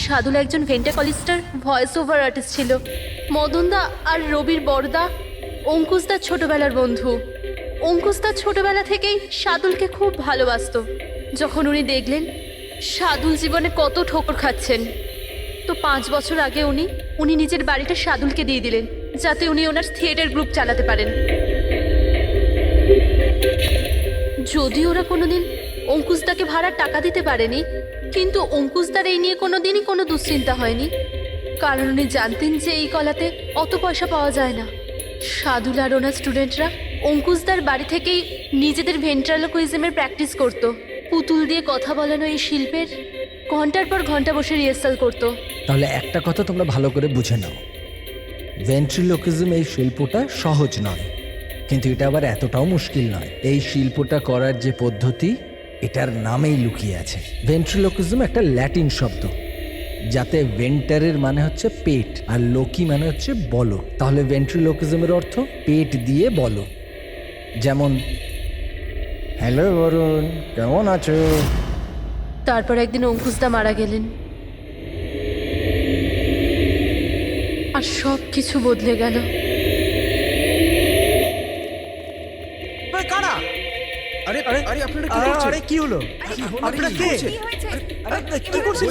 সাদুল একজন ভেন্টাকলিস্টার voice over artist ছিল। মদনদা আর রবির বড়দা অঙ্কুশদার ছোটবেলার বন্ধু। অঙ্কুশদার ছোটবেলা থেকেই সাদুলকে খুব ভালোবাসতো। যখন উনি দেখলেন সাদুল জীবনে কত ঠোকর খাচ্ছেন, তো 5 বছর আগে উনি নিজের বাড়িটা সাদুলকে দিয়ে দিলেন, যাতে উনি ওনার থিয়েটার গ্রুপ চালাতে পারেন। যদি ওরা কোনোদিন অঙ্কুশদাকে ভাড়ার টাকা দিতে পারেনি, কিন্তু অঙ্কুশদার এই নিয়ে কোনোদিনই কোনো দুশ্চিন্তা হয়নি, কারণ উনি জানতেন যে এই কলাতে অত পয়সা পাওয়া যায় না। সাদুল আর ওনার স্টুডেন্টরা অঙ্কুশদার বাড়ি থেকেই নিজেদের ভেন্ট্রালোকুইজমের প্র্যাকটিস করত। পুতুল দিয়ে কথা বলানো এই শিল্পের ঘন্টার পর ঘন্টা বসে রিহার্সাল করত। তাহলে একটা কথা তোমরা ভালো করে বুঝে নাও, ভেন্ট্রিলোকিজম এই শিল্পটা সহজ নয়, কিন্তু এটা আবার এতটাও মুশকিল নয়। এই শিল্পটা করার যে পদ্ধতি, এটার নামেই লুকিয়ে আছে। ভেন্ট্রিলোকিজম একটা ল্যাটিন শব্দ, যাতে ভেন্টারের মানে হচ্ছে পেট আর লোকি মানে হচ্ছে বলো। তাহলে ভেন্ট্রিলোকিজমের অর্থ পেট দিয়ে বলো। যেমন, হ্যালো বরুণ, কেমন আছো? তারপর একদিন অঙ্কুশদা মারা গেলেন, আর সব কিছু বদলে গেল। কারা? আরে আরে আরে আপনারা কি করছেন? আরে কি হলো? আপনারা কে? আরে কি করছেন?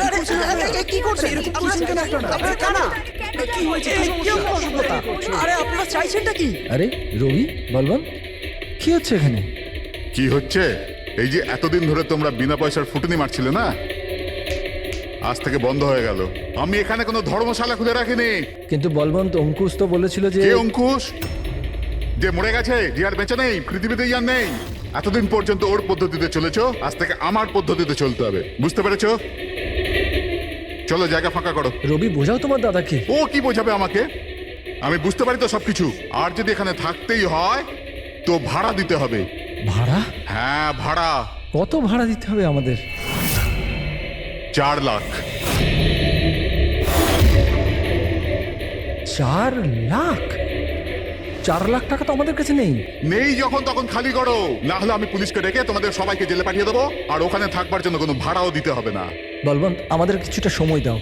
আরে কি করছেন? এরকম করছেন কেন আপনারা? আপনারা কারা? কি হয়েছে? কি অসুবিধা? আরে আপনারা চাইছেনটা কি? আরে রবি, বলবন, কি হচ্ছে এখানে? কি হচ্ছে? এই যে এতদিন ধরে তোমরা বিনা পয়সার ফুটনি মারছিলে না, আজ থেকে বন্ধ হয়ে গেল। আমি এখানে কোনো ধর্মশালা খুলে রাখিনি। কিন্তু বলবন্ত, অঙ্কুশ তো বলেছিল যে... কে অঙ্কুশ? যে মরে গেছে, যে আর বেঁচে নেই, পৃথিবীতে আর নেই। এতদিন পর্যন্ত ওর পদ্ধতিতে চলেছো, আজ থেকে আমার পদ্ধতিতে চলতে হবে, বুঝতে পেরেছো? চলো জায়গা ফাঁকা করো। রবি, বোঝাও তোমার দাদাকে। ও কি বোঝাবে আমাকে? আমি বুঝতে পারি তো সবকিছু। আর যদি এখানে থাকতেই হয় তো ভাড়া দিতে হবে। ভাড়া? হ্যাঁ, ভাড়া। কত ভাড়া দিতে হবে আমাদের? 4 লাখ। 4 লাখ? 4 লাখ টাকা তো আমাদের কাছে নেই। নেই যখন তখন খালি করো, না হলে আমি পুলিশকে ডেকে তোমাদের সবাইকে জেলে পাঠিয়ে দেবো, আর ওখানে থাকবার জন্য কোনো ভাড়াও দিতে হবে না। বলবন্ত, আমাদের কিছুটা সময় দাও,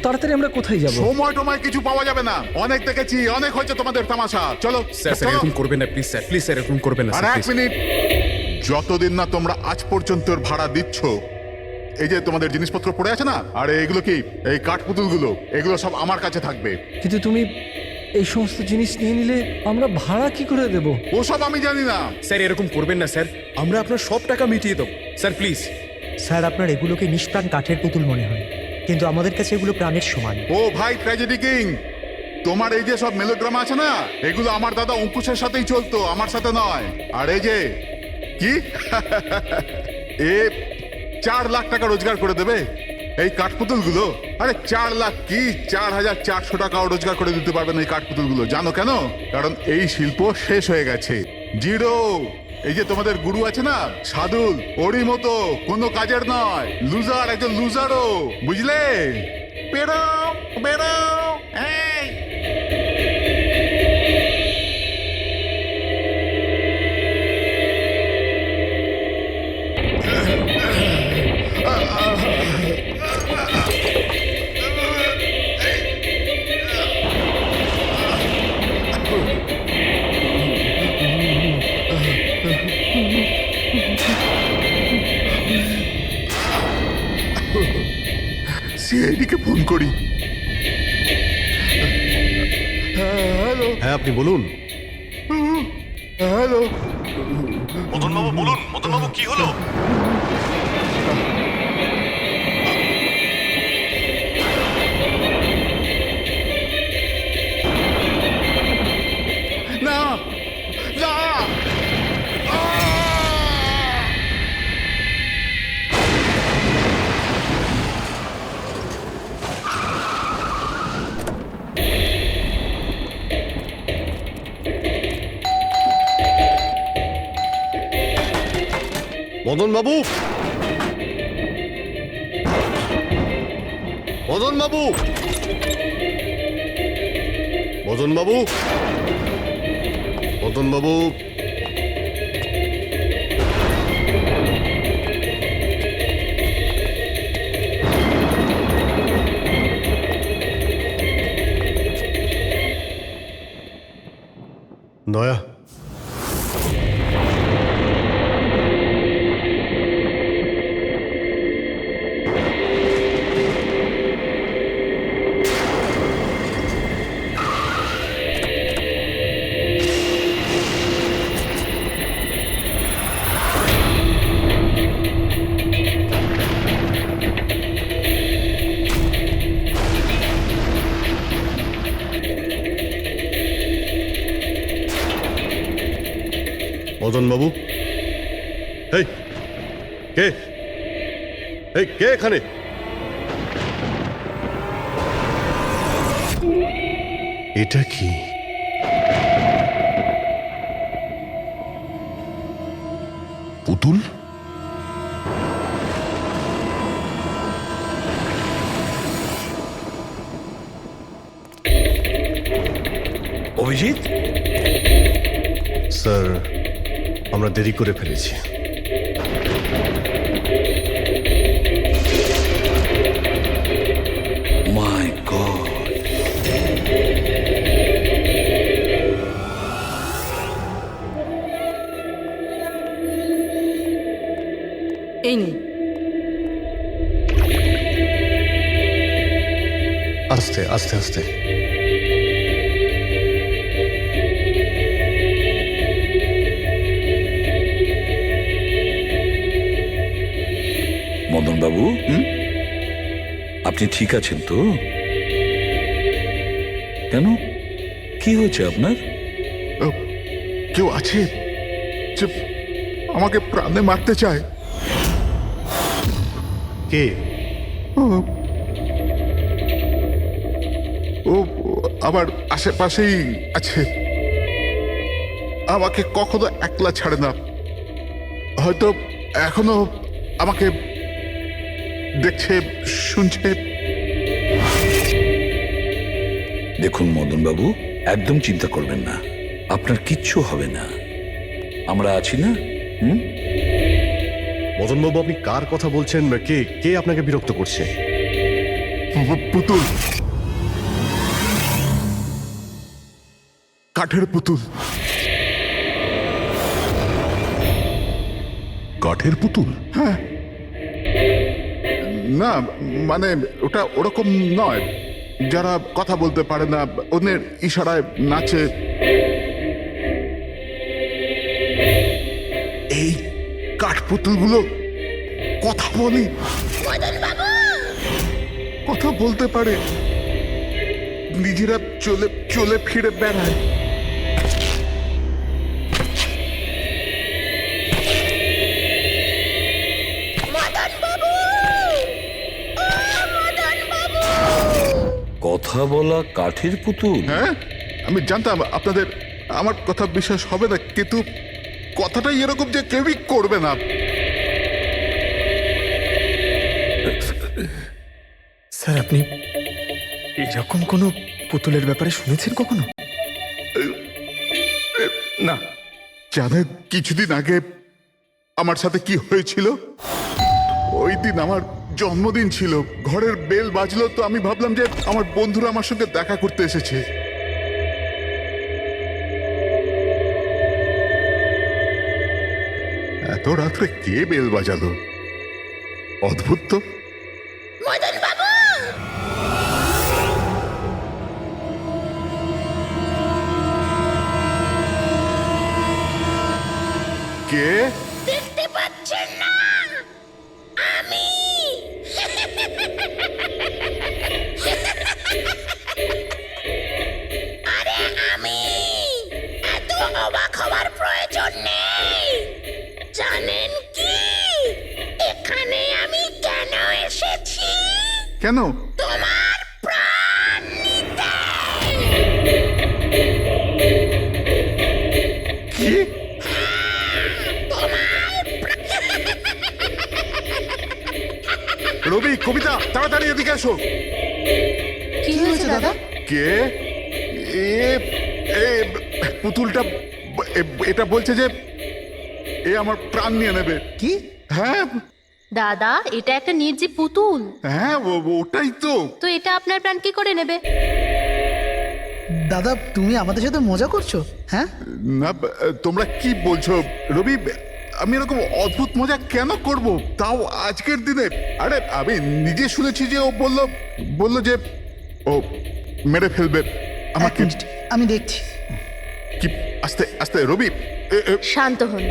তাড়াতাড়ি আমরা কোথায় যাব? সময় টময় কিছু পাওয়া যাবে না, অনেক দেখেছি, অনেক হয়েছে তোমাদের তামাশা। চলো স্যার, চলো। এরকম করবেন না প্লিজ স্যার, প্লিজ স্যার, এরকম করবেন না আর স্যার, 1 প্লিজ। মিনিট, যতদিন না তোমরা আজ পর্যন্ত ওর ভাড়া দিচ্ছ, এই যে তোমাদের জিনিসপত্র পড়ে আছে না, আর এগুলো কি, এই কাঠপুতুলগুলো, এগুলো সব আমার কাছে থাকবে। কিন্তু তুমি এই সমস্ত জিনিস নিয়ে নিলে আমরা ভাড়া কি করে দেব? ওসব আমি জানি না। স্যার এরকম করবেন না স্যার, আমরা আপনার সব টাকা মিটিয়ে দেবো স্যার, প্লিজ। স্যার, আপনার এগুলোকে নিষ্প্রাণ কাঠের পুতুল মনে হয়, কিন্তু আমাদের কাছে এগুলো প্রাণের সমান। ও ভাই ট্র্যাজেডি কিং, তোমার এই যে সব মেলোড্রামা আছে না, এগুলো আমার দাদা অঙ্কুশের সাথেই চলতো, আমার সাথে নয়। আর এই যে কি এ 4 লাখ টাকা রোজগার করে দেবে এই কাঠপুতুলগুলো। আরে 4 লাখ কি, 4,400 টাকাও রোজগার করে দিতে পারবেন এই কাঠপুতুলগুলো। জানো কেন? কারণ এই শিল্প শেষ হয়ে গেছে, জিরো। এই যে তোমাদের গুরু আছে না সাদুল, ওরই মতো কোনো কাজের নয়, লুজার, একজন লুজারও, বুঝলে? বেরো বেরো। এই সিআইডিকে ফোন করি। হ্যালো। হ্যাঁ, আপনি বলুন। হ্যালো। মদনবাবু বলুন, মদনবাবু কি হলো? না না। মদনবাবু, মদনবাবু, মদনবাবু, মদনবাবু, দয়া মদন বাবু, এই কে, এই কে এখানে? এটা কি? পুতুল? অভিজিৎ, স্যার, আমরা দেরি করে ফেলেছি। মাই গড, এই নিন। আস্তে আস্তে আস্তে। মদন বাবু, আপনি ঠিক আছেন তো? কেন, কি হয়েছে আপনার? কেউ আছে যে আমাকে প্রাণে মারতে চায়? কে? ও আমার আশেপাশেই আছে, আমাকে কখনো একলা ছাড়ে না। হয়তো এখনো আমাকে দেখছে, শুনছে। দেখুন মদন বাবু, একদম চিন্তা করবেন না, আপনার কিচ্ছু হবে না, আমরা আছি না? মদন বাবু, আপনি কার কথা বলছেন? কে কে আপনাকে বিরক্ত করছে? পুতুল, কাঠের পুতুল। কাঠের পুতুল? হ্যাঁ। না মানে ওটা ওরকম নয়, যারা কথা বলতে পারে না, অন্যের ইশারায় নাচে। এই কাঠ পুতুলগুলো কথা বলে, কথা বলতে পারে, নিজেরা চলে চলে ফিরে বেড়ায়। কথা বলা কাঠের পুতুল? হ্যাঁ, আমি জানতাম আপনাদের আমার কথা বিশ্বাস হবে না, কিন্তু কথাটাই এরকম যে কেউই করবে না। স্যার, আপনি এরকম কোনো পুতুলের ব্যাপারে শুনেছেন কখনো? না। জানেন কিছুদিন আগে আমার সাথে কি হয়েছিল? ওই দিন আমার জন্মদিন ছিল, ঘরের বেল বাজলো, তো আমি ভাবলাম যে আমার বন্ধুরা আমার সঙ্গে দেখা করতে এসেছে। এত রাত্রে কে বেল বাজালো? অদ্ভুত তো। কে? দেখতে পাচ্ছেন না? আমি আরে আমি, এত অবাক হওয়ার প্রয়োজন নেই। জানেন কি এখানে আমি কেন এসেছি? কেন? তোমার প্রাণ নিতে। কি? রবি, কবিতা, তাড়াতাড়ি এদিকে এসো। কি হয়েছে দাদা? কে? এ এ পুতুলটা এটা বলছে যে এ আমার প্রাণ নিয়ে নেবে। কি? হ্যাঁ দাদা, এটা একটা নির্জীব পুতুল, হ্যাঁ, ওটাই তো। তো এটা আপনার প্রাণ কি করে নেবে? দাদা তুমি আমাদের সাথে মজা করছো? হ্যাঁ, না, তোমরা কি বলছো রবি? আমি এরকম অদ্ভুত মজা কেন করব, তাও আজকের দিনে? আরে আমি নিজে শুনেছি যে ও বললো যে ও মেরে ফেলবে এক আমাকে। মিনিট, আমি দেখছি। কি? আস্তে আস্তে রবি, শান্ত হন।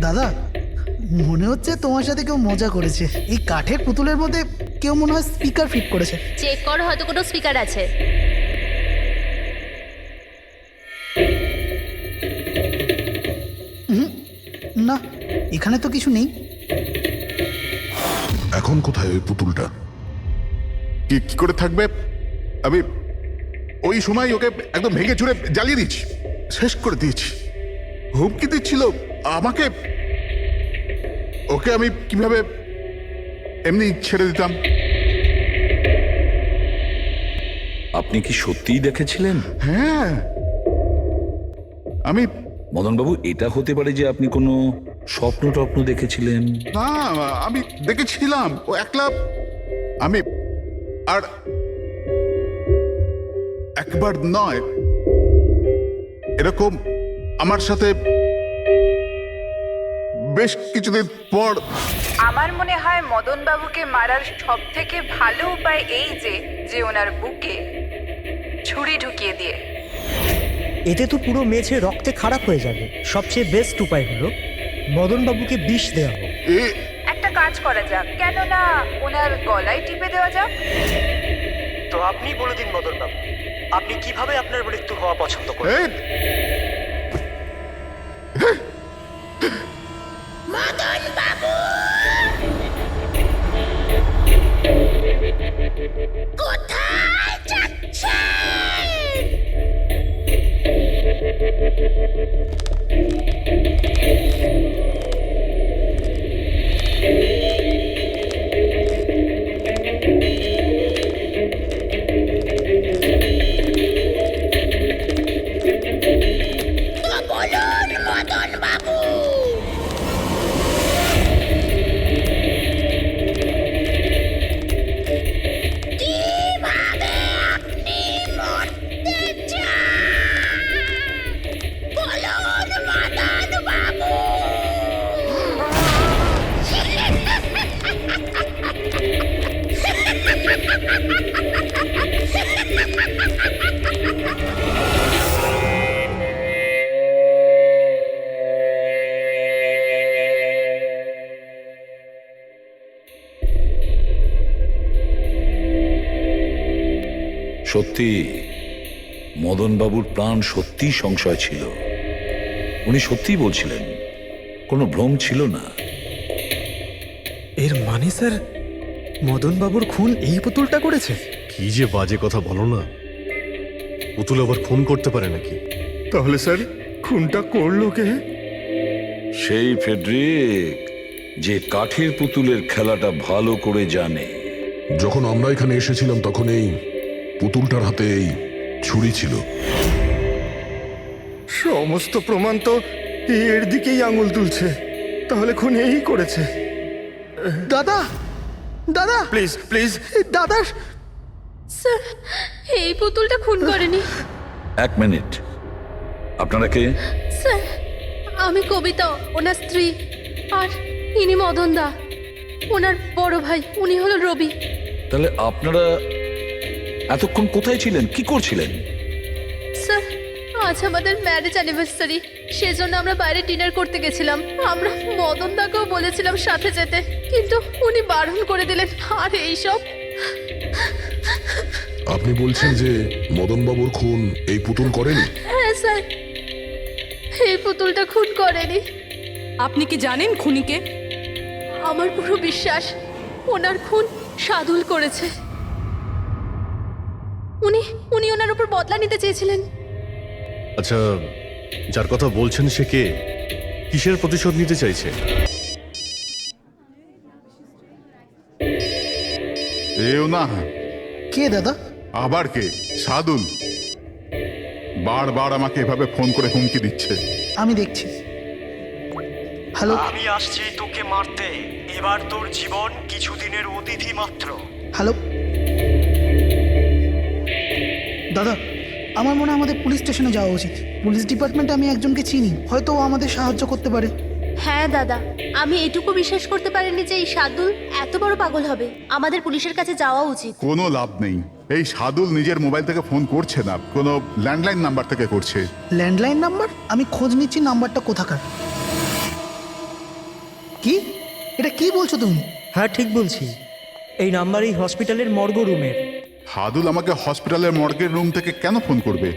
দাদা মনে হচ্ছে তোমার সাথে কেউ মজা করেছে। এই কাঠের পুতুলের মধ্যে কেউ মনে হয় স্পিকার ফিট করেছে। চেক করো, হয়তো কোনো স্পিকার আছে। না, এখানে তো কিছু নেই। এখন কোথায় ওই পুতুলটা? কি কি করে থাকবে? আমি ওই সময় ওকে একদম ভেঙে চুরে জ্বালিয়ে দিচ্ছি, শেষ করে দিয়েছি। হুমকি দিচ্ছিল আমাকে, ওকে আমি কিভাবে এমনি ছেড়ে দিতাম? আপনি কি সত্যিই দেখেছিলেন? হ্যাঁ, আমি মদনবাবু, এটা হতে পারে যে আপনি কোনো স্বপ্ন টপ্ন দেখেছিলেন। না, আমি দেখেছিলাম ও একলা। আমি আর একবার নয়, এরকম আমার সাথে বেশ কিছুদিন পর। আমার মনে হয় মদন বাবুকে মারার সব থেকে ভালো উপায় এই যে ওনার বুকে ছুরি ঢুকিয়ে দিয়ে। এতে তো পুরো মেঝে রক্তে খারাপ হয়ে যাবে। সবচেয়ে বেস্ট উপায় হলো মদনবাবুকে বিষ দেওয়া হোক। একটা কাজ করা যাক, কেন না ওনার গলায় টিপে দেওয়া যাক। তো আপনি বলে দিন মদনবাবু, আপনি কিভাবে আপনার মৃত্যু হওয়া পছন্দ করেন? এই, মদন বাবু কোথায় যাচ্ছেন? তো বলুন মদন বাবু। কিভাবে আপনি মরতে চান? বলুন মদন বাবু। সত্যি মদনবাবুর প্রাণ সত্যি সংশয় ছিল। উনি সত্যিই বলছিলেন, কোনো ভ্রম ছিল না। এর মানে স্যার, মদন বাবুর খুন এই পুতুলটা করেছে? কি যে বাজে কথা বলো না। পুতুল আবার খুন করতে পারে নাকি? তাহলে স্যার খুনটা করলো কে? সেই ফেডরিক, যে কাঠের পুতুলের খেলাটা ভালো করে জানে। যখন আমরা এখানে এসেছিলাম তখন এই পুতুলটার হাতে এই ছুরি ছিল। সমস্ত প্রমাণ তো এর দিকেই আঙুল তুলছে। তাহলে খুন এই করেছে। দাদা, দাদা প্লিজ প্লিজ। দাদা, স্যার, এই পুতুলটা খুন করেনি। এক মিনিট, আপনারা কে? স্যার, আমি কবিতা, ওনার স্ত্রী। আর ইনি মদন দা, ওনার বড় ভাই। উনি হলো রবি। তাহলে আপনারা এতক্ষণ কোথায় ছিলেন, কি করছিলেন? স্যার, আজ আমাদের ম্যারেজ অ্যানিভার্সারি, সেজন্য আমরা বাইরে ডিনার করতে গেছিলাম। আমরা মদন দাকেও বলেছিলাম সাথে যেতে, কিন্তু উনি বারণ করে দিলেন। আর এইসব। আপনি বলছেন যে মদনবাবুর খুন এই পুতুল করেনি? হ্যাঁ স্যার, এই পুতুলটা খুন করেনি। আপনি কি জানেন খুনিকে? আমার পুরো বিশ্বাস ওনার খুন সাদুল করেছে। উনি উনি ওনার উপর বদলা নিতে চেয়েছিলেন। আচ্ছা, যার কথা বলছেন সে কে? কিসের প্রতিশোধ নিতে চাইছে? এও না। কে দাদা? আবার কে? সাদুল বারবার আমাকে এভাবে ফোন করে হুমকি দিচ্ছে। আমি দেখছি। হ্যালো আমি আসছি তোকে মারতে। এবার তোর জীবন কিছুদিনের অতিথি মাত্র। হ্যালো দাদা, আমার মনে হয় আমাদের পুলিশ স্টেশনে যাওয়া উচিত। পুলিশ ডিপার্টমেন্টে আমি একজনকে চিনি, হয়তো ও আমাদের সাহায্য করতে পারে। হ্যাঁ দাদা, আমি এটুকু বিশ্বাস করতে পারিনি যে এই সাদুল এত বড় পাগল হবে। আমাদের পুলিশের কাছে যাওয়া উচিত। কোনো লাভ নেই। এই সাদুল নিজের মোবাইল থেকে ফোন করছে না, কোনো ল্যান্ডলাইন নাম্বার থেকে করছে। Landline number? আমি খোঁজ নিচ্ছি নাম্বারটা কোথাকার। কি? এটা কি বলছো তুমি? হ্যাঁ ঠিক বলছি, এই নাম্বার এই হসপিটালের মর্গ রুমের। সাদুল আমাকে হসপিটালের মর্গের রুম থেকে কেন ফোন করবে?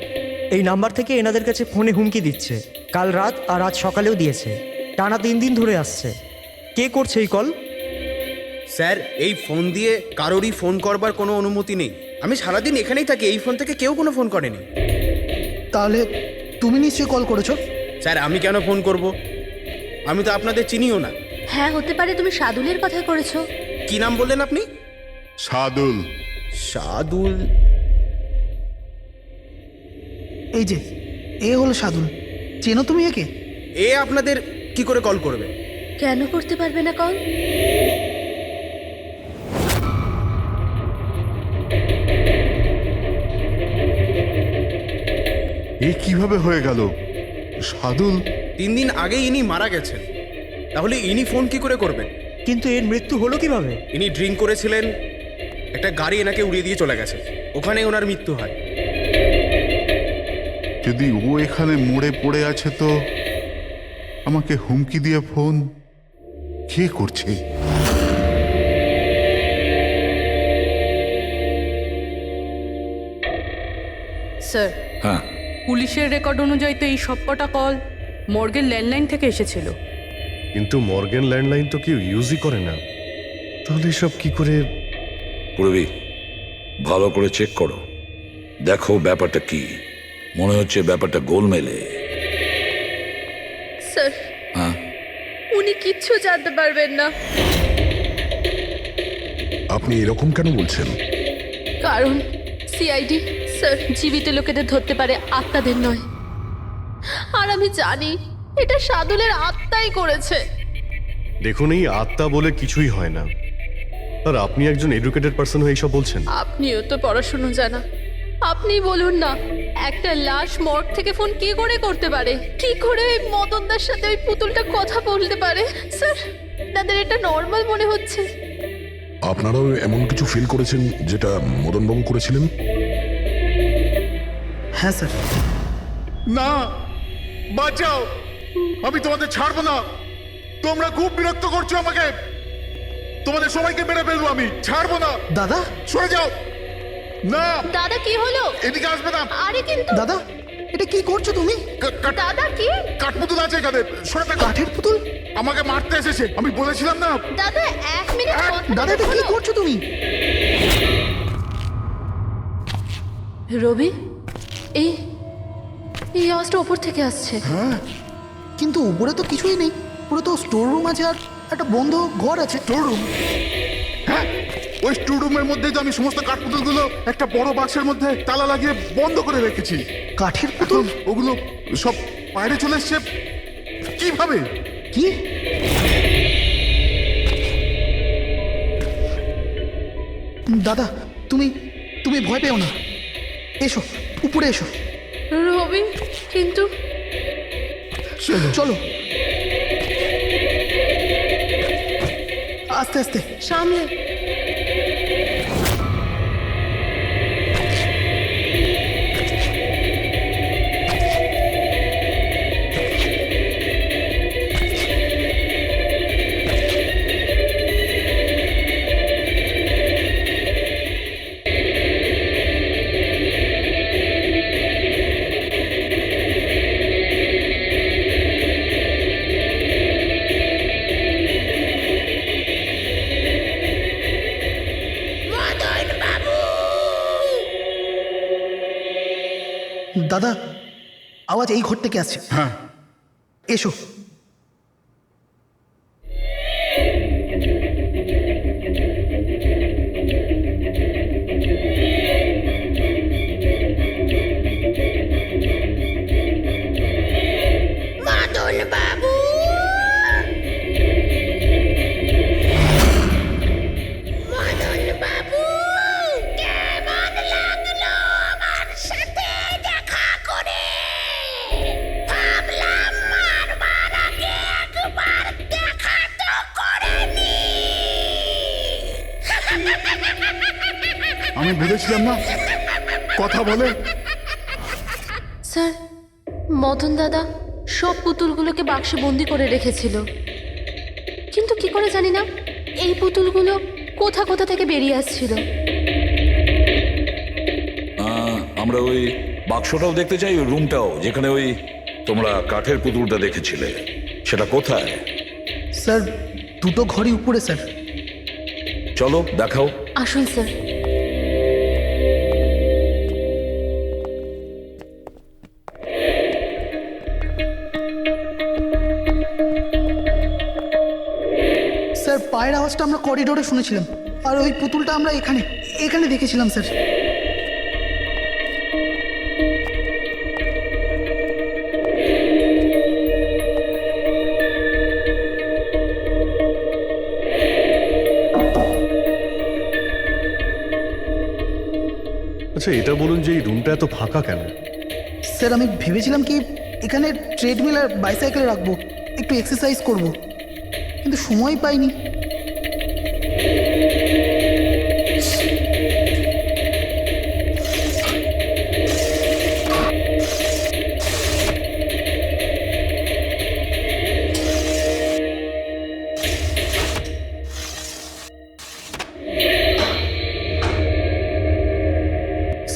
এই নাম্বার থেকে এনাদের কাছে ফোনে হুমকি দিচ্ছে। কাল রাত আর আজ সকালেও দিয়েছে, টানা 3 দিন ধরে আসছে। কে করছে এই কল? স্যার, এই ফোন দিয়ে কারোরই ফোন করবার কোনো অনুমতি নেই। আমি সারাদিন এখানেই থাকি, এই ফোন থেকে কেউ কোনো ফোন করেনি। তাহলে তুমি নিশ্চয়ই কল করেছো? স্যার, আমি কেন ফোন করব? আমি তো আপনাদের চিনিও না। হ্যাঁ হতে পারে তুমি সাদুলের কথা করেছো। কি নাম বললেন আপনি? সাদুল। সাদুল? এই যে এ হলো সাদুল, চেনো তুমি একে? এ আপনাদের কি করে কল করবে? কেন করতে পারবে না কল? এ কিভাবে হয়ে গেল? সাদুল 3 দিন আগেই ইনি মারা গেছেন, তাহলে ইনি ফোন কি করে করবেন? কিন্তু এর মৃত্যু হলো কিভাবে? ইনি ড্রিঙ্ক করেছিলেন, একটা গাড়ি এনাকে উড়িয়ে দিয়ে চলে গেছে, ওখানে ওনার মৃত্যু হয়। যদি ও এখানে মরে পড়ে আছে, তো আমাকে হুমকি দিয়ে ফোন কে করছে? স্যার, হ্যাঁ, পুলিশের রেকর্ড অনুযায়ী তো এই সবকটা কল মর্গের ল্যান্ডলাইন থেকে এসেছিল। কিন্তু মর্গেন ল্যান্ডলাইন তো কেউ ইউজই করে না, তাহলে এসব কি করে? পুরবি ভালো করে চেক করো, দেখো ব্যাপারটা কি। মনে হচ্ছে ব্যাপারটা গোলমেলে। স্যার, হ্যাঁ, উনি কিচ্ছু জানতে পারবেন না। আপনি এরকম কেন বলছেন? কারণ সিআইডি স্যার জীবিত লোকেদের ধরতে পারে, আত্মাদের নয়। আর আমি জানি এটা সাদুলের আত্মাই করেছে। দেখুন, এই আত্মা বলে কিছুই হয় না। আর আপনি একজন এডুকেটেড পার্সন হয়ে এইসব বলছেন? আপনিও তো পড়াশুনো জানা, আপনি বলুন না, একটা লাশ মর্গ থেকে ফোন কি করে করতে পারে? কি করে ওই মদনদার সাথে ওই পুতুলটা কথা বলতে পারে? স্যার, তাদের এটা নর্মাল মনে হচ্ছে। আপনারাও এমন কিছু ফিল করেছেন যেটা মদনবাবু করেছিলেন? হ্যাঁ স্যার। না, বাঁচাও, আমি তোমাদের ছাড়বো না। তোমরা খুব বিরক্ত করছো আমাকে। তোমাদের সবাইকে মেরে ফেলবো আমি, ছাড়বো না। দাদা, সরে যাও। না দাদা কি হলো? এদিকে আসবে না। আরে কিন্তু দাদা এটা কি করছো তুমি? দাদা কি? কাঠপুতুল আছে এখানে, সরে থাকো। কাঠের পুতুল? আমাকে মারতে এসেছে, আমি বলেছিলাম না। দাদা 1 মিনিট দাদা এটা কি করছো তুমি? রবি, এই এই আওয়াজটা ওপর থেকে আসছে। কিন্তু উপরে তো কিছুই নেই, পুরো তো স্টোর রুম আছে আর একটা বন্ধ ঘর আছে। Store room? হ্যাঁ, ওই স্টোর রুমের মধ্যেই তো আমি সমস্ত কাঠপুতুলগুলো একটা বড় বাক্সের মধ্যে তালা লাগিয়ে বন্ধ করে রেখেছি। কাঠের পুতুল? ওগুলো সব বাইরে চলে এসছে কিভাবে? কি? দাদা তুমি তুমি ভয় পেও না, এসো উপরে এসো। রবি, কিন্তু চলো আস্তে আস্তে সামলে। দাদা, আওয়াজ এই ঘর থেকে আসছে। হ্যাঁ, এসো। মদন বাবু, আমি ভেবেছিলাম না কথা বলে। স্যার, মদন দাদা সব পুতুলগুলোকে বাক্সে বন্দি করে রেখেছিল, কিন্তু কি করে জানি না এই পুতুলগুলো কোথা কোথা থেকে বেরিয়ে আসছিল। আমরা ওই বাক্সটাও দেখতে চাই, ওই রুমটাও যেখানে ওই তোমরা কাঠের পুতুলটা দেখেছিলে, সেটা কোথায়? স্যার দুটো ঘরই উপরে স্যার। চলো দেখাও। আসুন স্যার। স্যার পায়ের আওয়াজটা আমরা করিডোরে শুনেছিলাম, আর ওই পুতুলটা আমরা এখানে এখানে দেখেছিলাম স্যার। আচ্ছা এটা বলুন যে এই রুমটা এত ফাঁকা কেন? স্যার আমি ভেবেছিলাম কি এখানে ট্রেডমিল আর বাইসাইকেল রাখবো, একটু এক্সারসাইজ করব, কিন্তু সময় পাইনি।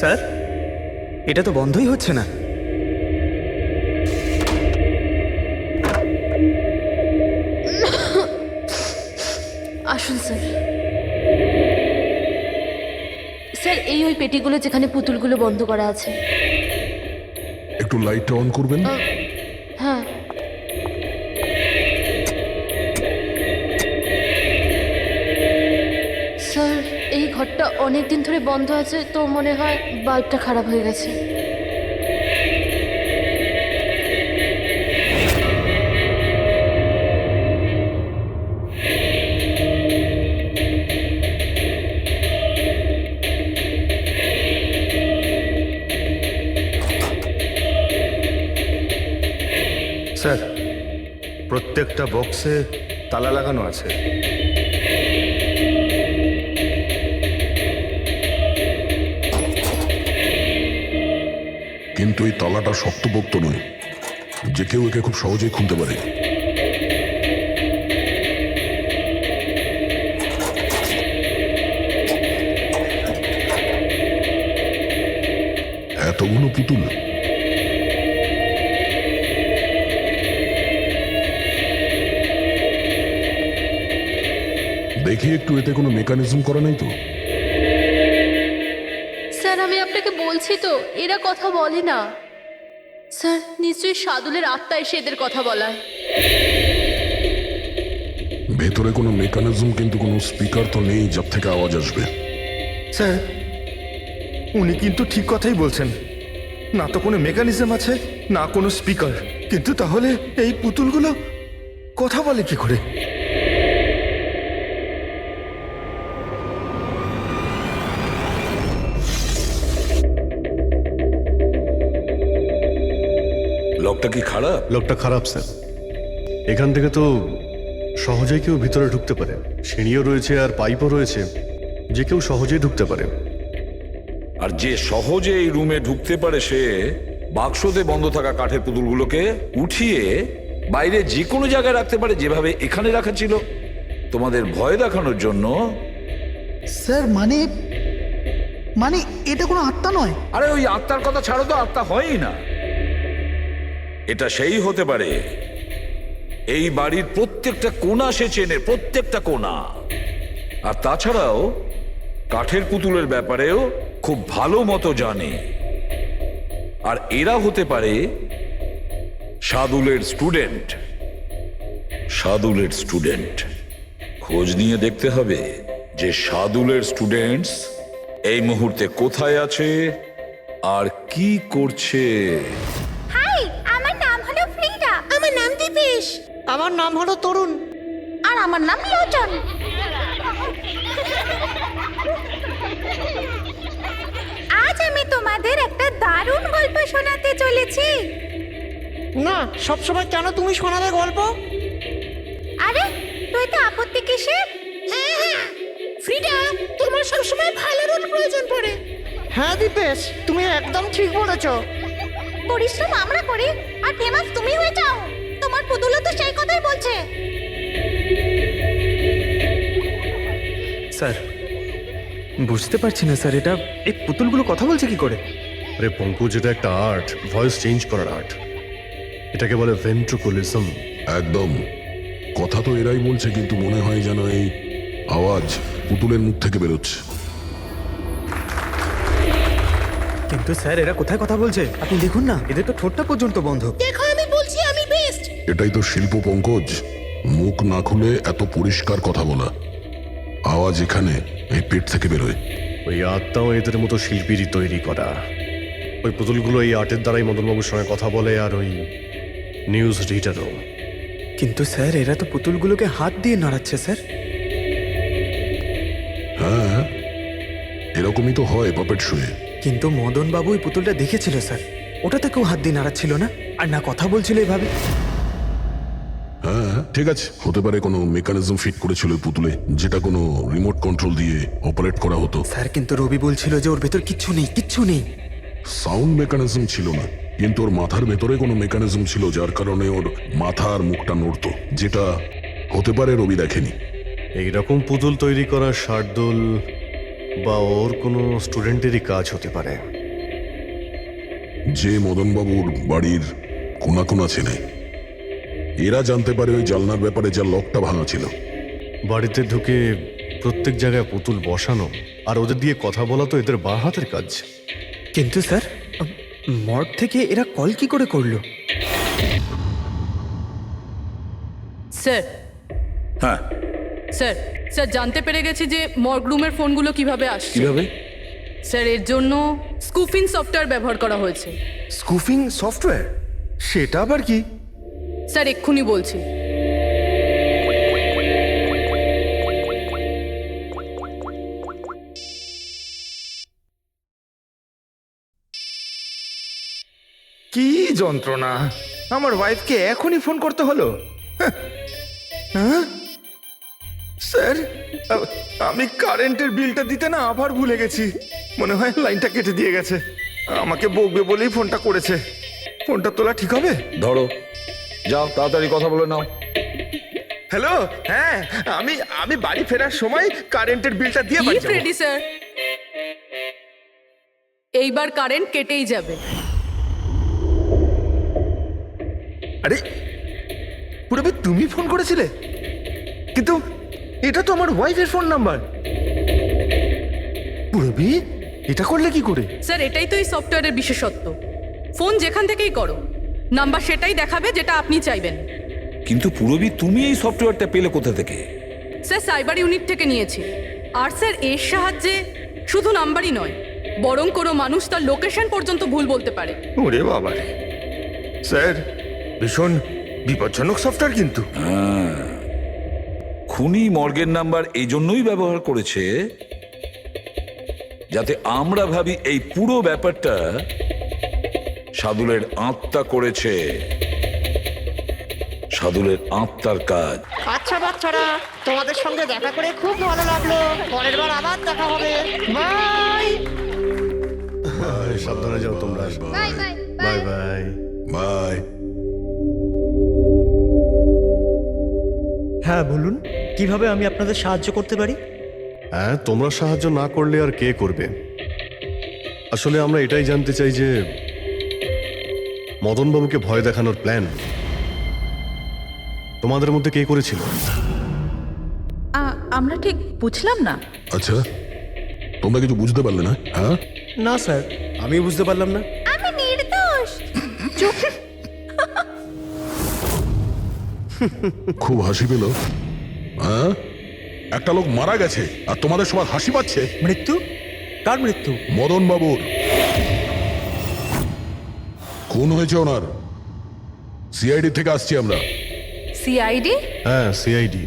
স্যার এটা তো বন্ধই হচ্ছে না। আসুন স্যার। স্যার এই ওই পেটিগুলো যেখানে পুতুলগুলো বন্ধ করা আছে। একটু লাইটটা অন করবেন? হ্যাঁ। স্যার এই ঘরটা অনেক দিন ধরে বন্ধ আছে, তো মনে হয় বাল্বটা খারাপ হয়ে গেছে। স্যার প্রত্যেকটা বক্সে তালা লাগানো আছে। কিন্তু এই তালাটা শক্তপোক্ত নয়, যে কেউ একে খুব সহজেই খুলতে পারে। এতগুলো পুতুল, দেখি একটু এতে কোনো মেকানিজম করা নাই তো? স্যার আমি আপনাকে বলছি তো, এরা কথা বলে না। স্যার নিশ্চয়ই সাদুলের আত্মা এসে এদের কথা বলায়। ভেতরে কোনো মেকানিজম কিন্তু কোনো স্পিকার তো নেই যার থেকে আওয়াজ আসবে। স্যার উনি কিন্তু ঠিক কথাই বলছেন, না তো কোনো মেকানিজম আছে না কোনো স্পিকার, কিন্তু তাহলে এই পুতুলগুলো কথা বলে কি করে? লকটা কি খারাপ? লকটা খারাপ স্যার। এখান থেকে তো সহজেই কেউ ভিতরে ঢুকতে পারে, সিঁড়িও রয়েছে আর পাইপও রয়েছে, যে কেউ সহজেই ঢুকতে পারে। আর যে সহজে এই রুমে ঢুকতে পারে সে বাক্সতে বন্ধ থাকা কাঠের পুতুলগুলোকে উঠিয়ে বাইরে যে কোনো জায়গায় রাখতে পারে, যেভাবে এখানে রাখা ছিল তোমাদের ভয় দেখানোর জন্য। স্যার মানে মানে এটা কোনো আত্মা নয়? আরে ওই আত্মার কথা ছাড়ো তো, আত্মা হয়ই না। এটা সেই হতে পারে এই বাড়ির প্রত্যেকটা কোণা সে চেনে, প্রত্যেকটা কোণা। আর তাছাড়াও কাঠের পুতুলের ব্যাপারেও খুব ভালো মতো জানে। আর এরা হতে পারে সাদুলের স্টুডেন্ট। সাদুলের স্টুডেন্ট খোঁজ নিয়ে দেখতে হবে যে সাদুলের স্টুডেন্টস এই মুহূর্তে কোথায় আছে আর কি করছে। হাই, আমার নাম হলো ফ্রিডা। আমার নাম দীপেশ। আমার নাম হলো তরুণ। আর আমার নাম লোচন। আজ আমি তোমাদের একটা দারুণ গল্প শোনাতে চলেছি। না, সবসময় কেন তুমি শোনাবে গল্প? আরে তুই তো আপত্তি কিসের? ফ্রিডা, তোমার সবসময় ভালো রোল প্রয়োজন পড়ে। হ্যাঁ দীপেশ, তুমি একদম ঠিক বলেছ। পরিশ্রম আমরা করি আর ফেমাস তুমি হয়ে যাও। তোমার পুতুলও তো সেই কথাই বলছে। স্যার বুঝতে পারছি না স্যার, এটা এই পুতুলগুলো কথা বলছে কি করে? আরে পঙ্কজ, এটা একটা আর্ট, ভয়েস চেঞ্জ করার আর্ট। এটাকে বলে ভেন্ট্রিকুলিজম। একদম। কথা তো এরাই বলছে, কিন্তু মনে হয় যেন এই আওয়াজ পুতুলের মুখ থেকে বেরোচ্ছে। কিন্তু স্যার এরা কোথায় কথা বলছে? আপনি দেখুন না, এদের তো ঠোঁটটা পর্যন্ত বন্ধ। দেখো, আমি বলছি আমি বেস্ট। এটাই তো শিল্প পঙ্কজ, মুখ না খুলে এত পরিষ্কার কথা বলা। আওয়াজ এখানে এই পেট থেকে বেরোয়। ওই আর্টটাও এদের মতো শিল্পীরই তৈরি করা। ওই পুতুলগুলো এই আর্টের দ্বারাই মদনবাবুর সঙ্গে কথা বলে, আর ওই নিউজ রিডারও। কিন্তু স্যার এরা তো পুতুলগুলোকে হাত দিয়ে নাড়াচ্ছে স্যার। হ্যাঁ, এরকমই তো হয় পাপেট শুয়ে। কিন্তু মদন বাবু ওই পুতুলটা দেখেছিল স্যার, ওটাতে কেউ হাত দিয়ে নাড়াচ্ছিল না, আর না কথা বলছিল এভাবে। হ্যাঁ ঠিক আছে, হতে পারে কোনো মেকানিজম ফিট করেছিল ওই পুতুলে, যেটা কোনো রিমোট কন্ট্রোল দিয়ে অপারেট করা হতো। স্যার কিন্তু রবি বলছিল যে ওর ভেতর কিচ্ছু নেই, কিচ্ছু নেই। সাউন্ড মেকানিজম ছিল না, কিন্তু ওর মাথার ভেতরে কোনো মেকানিজম ছিল, যার কারণে ওর মাথা আর মুখটা নড়তো, যেটা হতে পারে রবি দেখেনি। এইরকম পুতুল তৈরি করা শার্দুল বা ওর কোনো স্টুডেন্টেরই কাজ হতে পারে, যে মদনবাবুর বাড়ির কোনা কোনা চেনে। এরা জানতে পারে ওই জালনার ব্যাপারে, যা লকটা ভাঙা ছিল। বাড়িতে ঢুকে প্রত্যেক জায়গায় পুতুল বসানো আর ওদের দিয়ে কথা বলা তো এদের বাঁ হাতের কাজ। কিন্তু স্যার মর্গ থেকে এরা কল কি করে করলো? স্যার, হ্যাঁ, স্যার স্যার জানতে পেরে গেছি যে মর্গ রুমের ফোনগুলো কিভাবে আসছে। কিভাবে? স্যার এর জন্য স্কুফিং সফটওয়্যার ব্যবহার করা হয়েছে। স্কুফিং সফটওয়্যার? সেটা আবার কি? স্যার এক্ষুনি বলছি। কি যন্ত্রণা! আমার ওয়াইফকে এখনই ফোন করতে হলো। হ্যাঁ স্যার, আমি কারেন্টের বিলটা দিতে না আবার ভুলে গেছি। মনে হয় লাইনটা কেটে দিয়ে গেছে। আমাকে বকবে বলেই ফোনটা করেছে। ফোনটা তোলা ঠিক হবে? ধরো, যাও তাড়াতাড়ি কথা বলে নাও। হ্যালো, হ্যাঁ আমি বাড়ি ফেরার সময় কারেন্টের বিলটা দিয়ে বাড়ি যাবো। রেডি স্যার, এইবার কারেন্ট কেটেই যাবে। আরে পুরবি, তুমি ফোন করেছিলে? কিন্তু এটা তো আমার ওয়াইফের ফোন নাম্বার। পুরবি, এটা করলে কি করে? স্যার এটাই তো এই সফটওয়্যারের বিশেষত্ব। ফোন যেখান থেকেই করো, নাম্বার সেটাই দেখাবে যেটা আপনি চাইবেন। কিন্তু পুরবি, তুমি এই সফটওয়্যারটা পেলে কোথা থেকে? স্যার সাইবার ইউনিট থেকে নিয়েছি। আর স্যার এর সাহায্যে শুধু নাম্বারই নয়, বরং কোনো মানুষ তার লোকেশন পর্যন্ত ভুল বলতে পারে। ওরে বাবা রে! স্যার, ভীষণ বিপজ্জনক সফটওয়্যার কিন্তু। খুনি মর্গের নাম্বার এই জন্যই ব্যবহার করেছে যাতে আমরা ভাবি এই পুরো ব্যাপারটা সাদুলের আত্মা করেছে। সাদুলের আত্মার কাজ। আচ্ছা বাচ্চারা, তোমাদের সঙ্গে দেখা করে খুব ভালো লাগলো। পরের বার আবার দেখা হবে। বাই। সাবধানে যাও তোমরা। Bye bye bye bye bye. হ্যাঁ বলুন, কিভাবে আমি আপনাদের সাহায্য করতে পারি? হ্যাঁ, তোমরা সাহায্য না করলে আর কে করবে? আসলে আমরা এটাই জানতে চাই যে মদনবাবুকে ভয় দেখানোর প্ল্যান তোমাদের মধ্যে কে করেছিল? আমরা ঠিক বুঝলাম না। আচ্ছা, তোমরা কিছু বুঝতে পারলে না? হ্যাঁ না স্যার, আমি বুঝতে পারলাম না। আমি নির্দোষ। খুব হাসি পেল। হ্যাঁ, একটা লোক মারা গেছে আর তোমাদের সবার হাসি পাচ্ছে। মৃত্যু? কার মৃত্যু? মদন বাবুর খুন হয়েছে ওনার। সিআইডি থেকে আসছি আমরা। সিআইডি? হ্যাঁ, সিআইডি।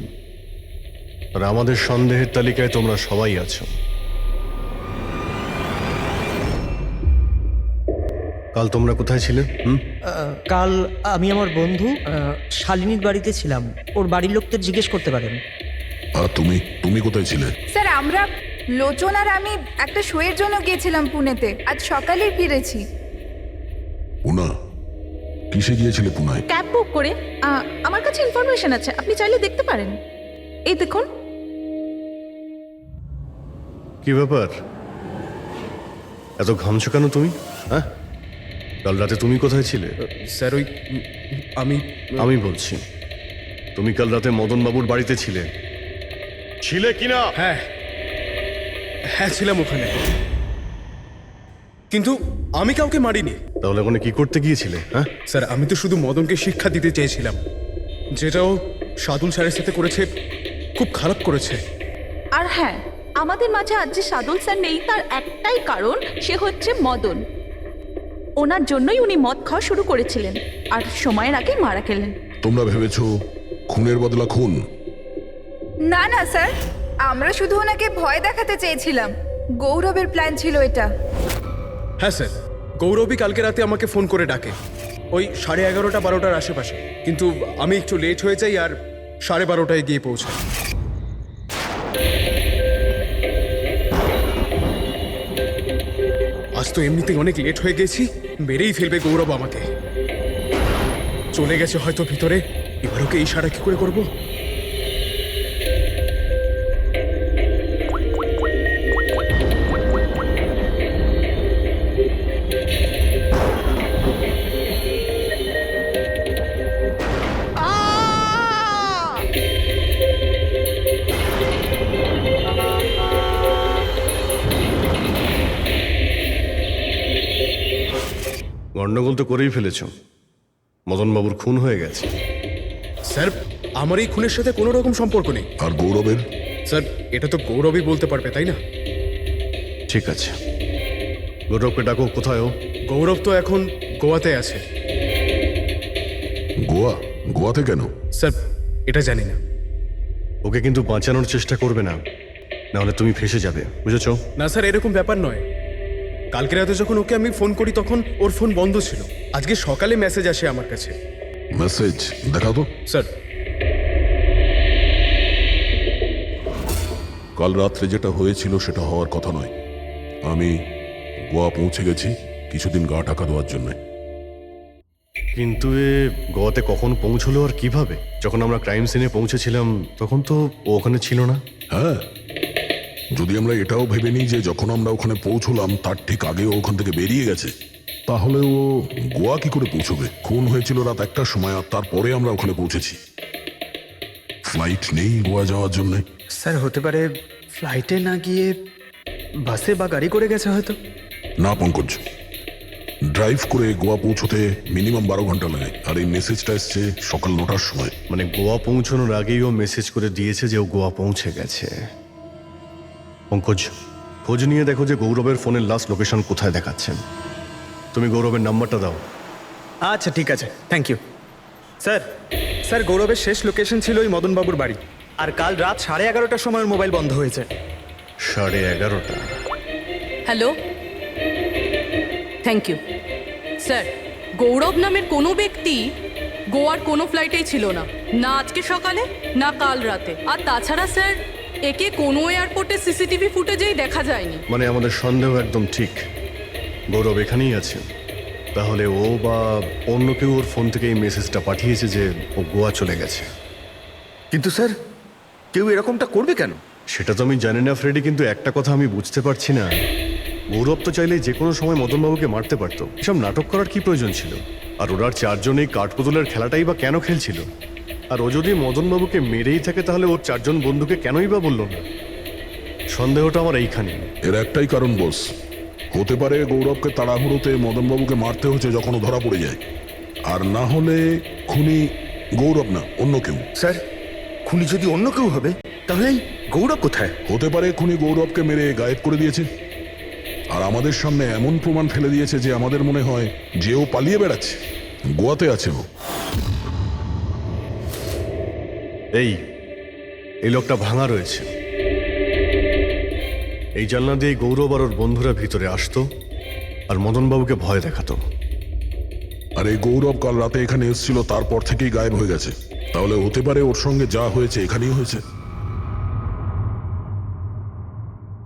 আর আমাদের সন্দেহের তালিকায় তোমরা সবাই আছো। কাল তোমরা কোথায় ছিলে? কাল আমি আমার বন্ধু শালিনীর বাড়িতে ছিলাম। ওর বাড়ির লোকদের জিজ্ঞেস করতে পারেন। আর তুমি তুমি কোথায় ছিলে? স্যার আমরা লোচন আর আমি একটা শোয়ের জন্য গিয়েছিলাম পুনেতে, আজ সকালেই ফিরেছি। পুনা? কিসে গিয়েছিলে পুনায়? ক্যাব বুক করে আমার কাছে ইনফরমেশন আছে, আপনি চাইলে দেখতে পারেন। এই দেখুন। কি ব্যাপার, এত ঘামছো কেন তুমি? হ্যাঁ, কাল রাতে তুমি কোথায় ছিলে? স্যার ওই আমি বলছি, তুমি কাল রাতে মদন বাবুর বাড়িতে ছিলে কিনা? হ্যাঁ হ্যাঁ ছিলাম ওখানে, কিন্তু আমি কাউকে মারিনি। তাহলে ওখানে কি করতে গিয়েছিলে? হ্যাঁ স্যার আমি তো শুধু মদনকে শিক্ষা দিতে চেয়েছিলাম, যেটাও সাদুল স্যারের সাথে করেছে, খুব খারাপ করেছে। আর হ্যাঁ, আমাদের মাঝে আজ যে সাদুল স্যার নেই তার একটাই কারণ, সে হচ্ছে মদন। ওনার জন্যই উনি মদ খাওয়া শুরু করেছিলেন আর সময়ের আগে মারা গেলেন। তোমরা ভেবেছো খুনের বদলা খুন? না না স্যার, আমরা শুধু ওনাকে ভয় দেখাতে চেয়েছিলাম। গৌরবের প্ল্যান ছিল এটা। হ্যাঁ স্যার, গৌরবই কালকে রাতে আমাকে ফোন করে ডাকে ওই 11:30 12টার আশেপাশে, কিন্তু আমি একটু লেট হয়ে যাই আর 12:30টায় গিয়ে পৌঁছাই। আজ তো এমনিতেই অনেক লেট হয়ে গেছি, মেরেই ফেলবে গৌরব আমাকে। চলে গেছে হয়তো ভিতরে, এবার ওকে ইশারা কি করে করবো? গন্ডগোল তো করেই ফেলেছ, মদন বাবুর খুন হয়ে গেছে। স্যার আমার এই খুনের সাথে কোনো রকম সম্পর্ক নেই। আর গৌরবের? স্যার এটা তো গৌরবই বলতে পারবে, তাই না? ঠিক আছে, গৌরবকে ডাকো। কোথায় ও? গৌরব তো এখন গোয়াতে আছে। গোয়া? গোয়াতে কেন? স্যার এটা জানি না। ওকে কিন্তু বাঁচানোর চেষ্টা করবে না, নাহলে তুমি ফেসে যাবে, বুঝেছো? না স্যার, এরকম ব্যাপার নয়। কালকে রাতে যখন ওকে আমি ফোন করি তখন ওর ফোন বন্ধ ছিল। আজকে সকালে মেসেজ আসে আমার কাছে। মেসেজ দেখাও তো। স্যার কাল রাত্রে যেটা হয়েছিল সেটা হওয়ার কথা নয়। আমি গোয়া পৌঁছে গেছি কিছুদিন গা ঢাকা দেওয়ার জন্য। কিন্তু এ গোয়াতে কখন পৌঁছলো আর কিভাবে? যখন আমরা ক্রাইম সিনে পৌঁছেছিলাম তখন তো ও ওখানে ছিল না। হ্যাঁ, যদি আমরা এটাও ভেবে নিই যে যখন আমরা ওখানে পৌঁছলাম তার ঠিক আগেও ওখান থেকে বেরিয়ে গেছে, তাহলে ও গোয়া কি করে পৌঁছবে? খুন হয়েছিল রাত 1টার সময়, আর তারপরে আমরা ওখানে পৌঁছেছি। ফ্লাইট নেই গোয়া যাওয়ার জন্য। স্যার হতে পারে ফ্লাইটে না গিয়ে বাসে বা গাড়ি করে গেছে হয়তো। না পঙ্কজ, ড্রাইভ করে গোয়া পৌঁছতে মিনিমাম 12 ঘন্টা লাগে, আর এই মেসেজটা এসছে সকাল 9টার সময়। মানে গোয়া পৌঁছানোর আগেই ও মেসেজ করে দিয়েছে যে ও গোয়া পৌঁছে গেছে। পঙ্কজ, খোঁজ নিয়ে দেখো যে গৌরবের ফোনের লাস্ট লোকেশন কোথায় দেখাচ্ছে। তুমি গৌরবের নাম্বারটা দাও। আচ্ছা ঠিক আছে, থ্যাংক ইউ স্যার। স্যার গৌরবের শেষ লোকেশন ছিল ওই মদনবাবুর বাড়ি, আর কাল রাত 11:30টার সময় ওর মোবাইল বন্ধ হয়েছে। 11:30? Hello, thank you sir. Gaurav নামের কোনো ব্যক্তি গোয়ার কোনো ফ্লাইটেই ছিল না, না আজকে সকালে না কাল রাতে। আর তাছাড়া স্যার একে কোনো এয়ারপোর্টে সিসিটিভি ফুটেজেই দেখা যায়নি। মানে আমাদের সন্দেহ একদম ঠিক, গৌরব এখানেই আছে। তাহলে ও বা অন্য কেউ ওর ফোন থেকে এই মেসেজটা পাঠিয়েছে যে ও গোয়া চলে গেছে। কিন্তু স্যার কেউ এরকমটা করবে কেন? সেটা তো আমি জানি না ফ্রেডি, কিন্তু একটা কথা আমি বুঝতে পারছি না, গৌরব তো চাইলে যে কোনো সময় মদনবাবুকে মারতে পারতো। এসব নাটক করার কি প্রয়োজন ছিল? আর ওরা চারজন এই কাঠপুতুলের খেলাটাই বা কেন খেলছিল? আর ও যদি মদনবাবুকে মেরেই থাকে তাহলে ওর 4 জন বন্ধুকে কেনই বা বললো না? সন্দেহটা আমার এইখানে। এর একটাই কারণ বস, হতে পারে গৌরবকে তাড়াহুড়োতে মদনবাবুকে মারতে হচ্ছে যখন ও ধরা পড়ে যায়, আর না হলে খুনি গৌরব না অন্য কেউ। স্যার খুনি যদি অন্য কেউ হবে তাহলে এই গৌরব কোথায়? হতে পারে খুনি গৌরবকে মেরে গায়েব করে দিয়েছে, আর আমাদের সামনে এমন প্রমাণ ফেলে দিয়েছে যে আমাদের মনে হয় যে ও পালিয়ে বেড়াচ্ছে, গোয়াতে আছে ও। এই লোকটা ভাঙা রয়েছে। এই জানলা দিয়ে গৌরব আর ওর বন্ধুরা ভিতরে আসতো আর মদনবাবুকে ভয় দেখাতো। আর এই গৌরব কাল রাতে এখানে এসেছিল, তারপর থেকেই গায়েব হয়ে গেছে। তাহলে হতে পারে ওর সঙ্গে যা হয়েছে এখানেই হয়েছে।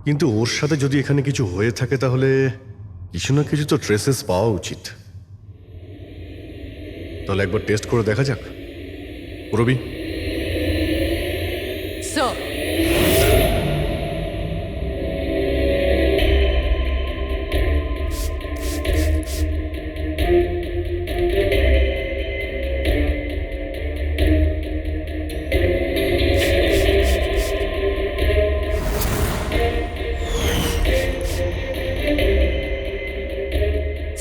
কিন্তু ওর সাথে যদি এখানে কিছু হয়ে থাকে তাহলে কিছু না কিছু তো ট্রেসেস পাওয়া উচিত। তাহলে একবার টেস্ট করে দেখা যাক। রবি, স্যার,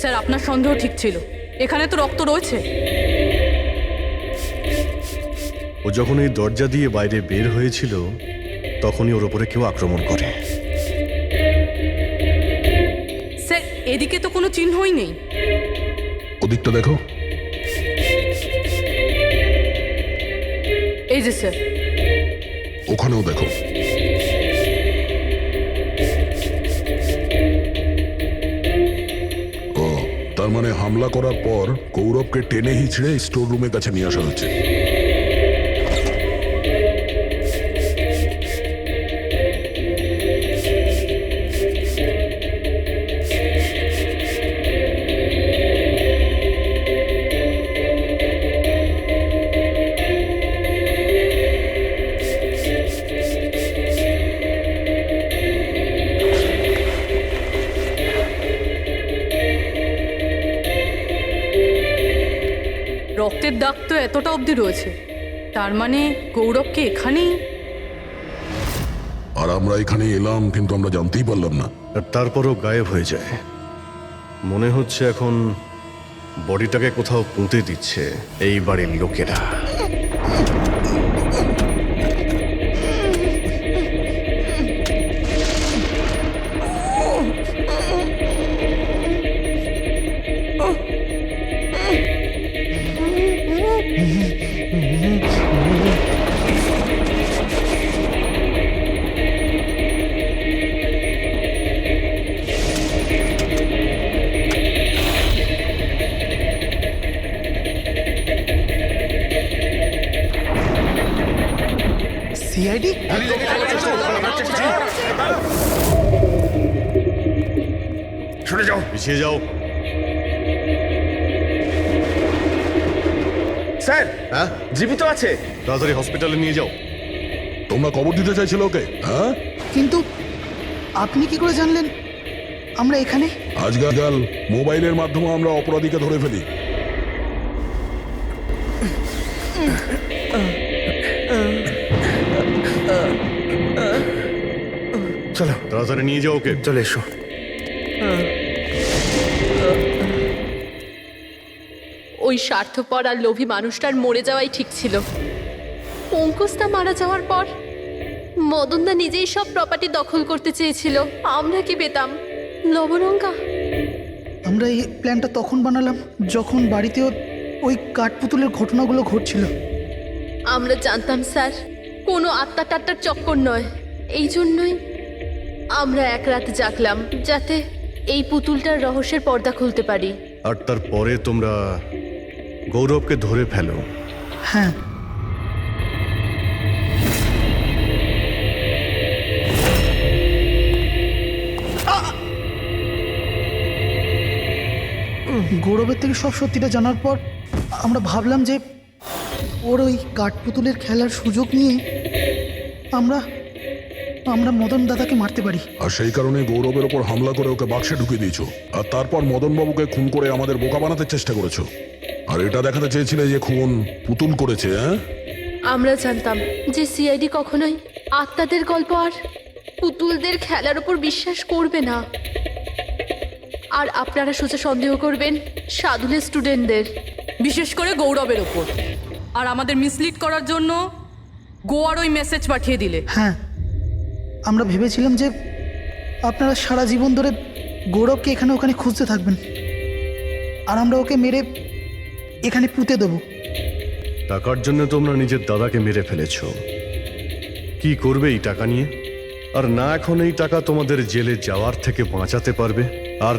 স্যার আপনার সন্দেহ ঠিক ছিল, এখানে তো রক্ত রয়েছে। ও যখন এই দরজা দিয়ে বাইরে বের হয়েছিল তখনই ওর ওপরে কেউ আক্রমণ করে। স্যার এদিকে তো কোনো চিহ্নই নেই। ওদিকটা দেখো। এই যে স্যার, ওখানেও দেখো। ও, তার মানে হামলা করার পর গৌরবকে টেনে হিচড়ে স্টোর রুমের কাছে নিয়ে আসা হচ্ছে। রক্তের দাগ তো এতটা অবধি রয়েছে, তার মানে গৌরবকে এখানেই। আর আমরা এখানে এলাম কিন্তু আমরা জানতেই পারলাম না। আর তারপরও গায়েব হয়ে যায়। মনে হচ্ছে এখন বডিটাকে কোথাও পুঁতে দিচ্ছে এই বাড়ির লোকেরা। সিআইডি? সরে যাও, পিছিয়ে যাও। স্যার। হ্যাঁ, জীবিত আছে। তাড়াতাড়ি হসপিটালে নিয়ে যাও। তোমরা কবর দিতে চাইছিল ওকে? হ্যাঁ, কিন্তু আপনি কি করে জানলেন আমরা এখানে? আজকাল মোবাইলের মাধ্যমে আমরা অপরাধীকে ধরে ফেলি। চলো তাড়াতাড়ি নিয়ে যাও ওকে। চলে এসো। ওই স্বার্থপর আর লোভী মানুষটার মরে যাওয়াই ঠিক ছিল। অঙ্কুশদা মারা যাওয়ার পর মদনদা নিজেই সব প্রপার্টি দখল করতে চেয়েছিল, আমরা কি পেতাম? লবণঙ্গা। আমরা এই প্ল্যানটা তখন বানালাম যখন বাড়িতে ওই কাঠপুতুলের ঘটনাগুলো ঘটছিল। আমরা জানতাম স্যার কোনো আত্মা টাত্মার চক্কর নয়, এই জন্যই আমরা এক রাত জাগলাম যাতে এই পুতুলটার রহস্যের পর্দা খুলতে পারি। আর তারপরে তোমরা গৌরবকে ধরে ফেলো। হ্যাঁ, গৌরবের থেকে সব সত্যিটা জানার পর আমরা ভাবলাম যে ওর ওই কাঠপুতুলের খেলার সুযোগ নিয়ে আমরা আমরা মদন দাদাকে মারতে পারি। আর সেই কারণে গৌরবের ওপর হামলা করে ওকে বাক্সে ঢুকিয়ে দিয়েছো, আর তারপর মদনবাবুকে খুন করে আমাদের বোকা বানাতে চেষ্টা করেছো। আর এটা দেখাতে চেয়েছিলে যে খুন পুতুল করেছে। হ্যাঁ, আমরা জানতাম যে সিআইডি কখনোই আত্মাদের গল্প আর পুতুলদের খেলার উপর বিশ্বাস করবে না, আর আপনারা সোজা সন্দেহ করবেন সাধুলের স্টুডেন্টদের, বিশেষ করে গৌরবের ওপর। আর আমাদের মিসলিড করার জন্য গোয়ার ওই মেসেজ পাঠিয়ে দিলে। হ্যাঁ, আমরা ভেবেছিলাম যে আপনারা সারা জীবন ধরে গৌরবকে এখানে ওখানে খুঁজতে থাকবেন, আর আমরা ওকে মেরে এখানে পুঁতে দেবো। টাকার জন্য তোমরা নিজের দাদাকে মেরে ফেলেছো। কি করবে এই টাকা নিয়ে? আর না এখন এই টাকা তোমাদের জেলে যাওয়ার থেকে বাঁচাতে পারবে, আর